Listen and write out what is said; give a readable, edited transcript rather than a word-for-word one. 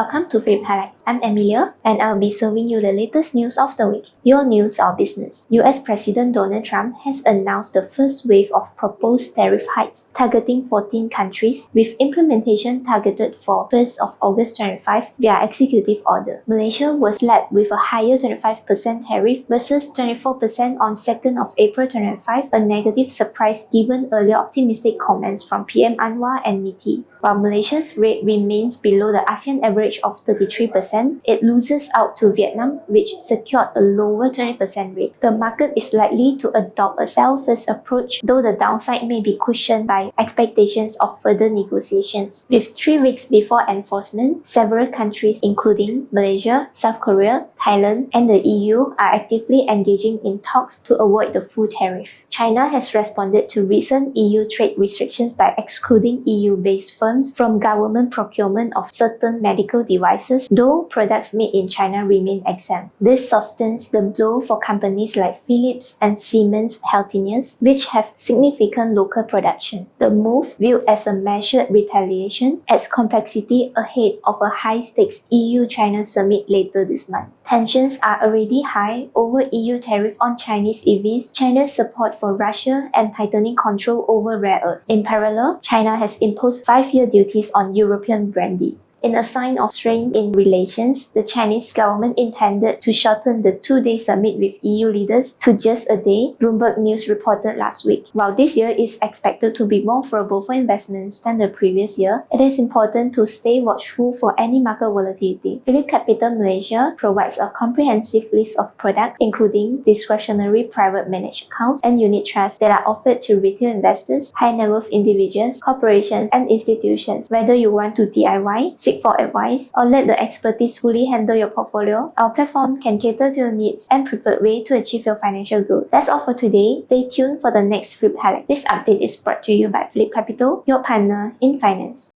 Welcome to Phillip Highlights. I'm Emilia, and I'll be serving you the latest news of the week. Your news or business. US President Donald Trump has announced the first wave of proposed tariff hikes targeting 14 countries, with implementation targeted for 1st of August 25 via executive order. Malaysia was slapped with a higher 25% tariff versus 24% on 2nd of April 2025, a negative surprise given earlier optimistic comments from PM Anwar and MITI. While Malaysia's rate remains below the ASEAN average of 33%, it loses out to Vietnam, which secured a lower 20% rate. The market is likely to adopt a sell-first approach, though the downside may be cushioned by expectations of further negotiations. With 3 weeks before enforcement, several countries including Malaysia, South Korea, Thailand, and the EU are actively engaging in talks to avoid the full tariff. China has responded to recent EU trade restrictions by excluding EU-based firms from government procurement of certain medical devices, though products made in China remain exempt. This softens the blow for companies like Philips and Siemens Healthineers, which have significant local production. The move, viewed as a measured retaliation, adds complexity ahead of a high-stakes EU-China summit later this month. Tensions are already high over EU tariff on Chinese EVs, China's support for Russia, and tightening control over rare earth. In parallel, China has imposed 5-year duties on European brandy. In a sign of strain in relations, the Chinese government intended to shorten the 2-day summit with EU leaders to just a day, Bloomberg News reported last week. While this year is expected to be more favorable for investments than the previous year, it is important to stay watchful for any market volatility. Phillip Capital Malaysia provides a comprehensive list of products, including discretionary private managed accounts and unit trusts that are offered to retail investors, high-net-worth individuals, corporations, and institutions. Whether you want to DIY, seek for advice, or let the expertise fully handle your portfolio, our platform can cater to your needs and preferred way to achieve your financial goals. That's all for today. Stay tuned for the next Phillip Highlight. This update is brought to you by Phillip Capital, your partner in finance.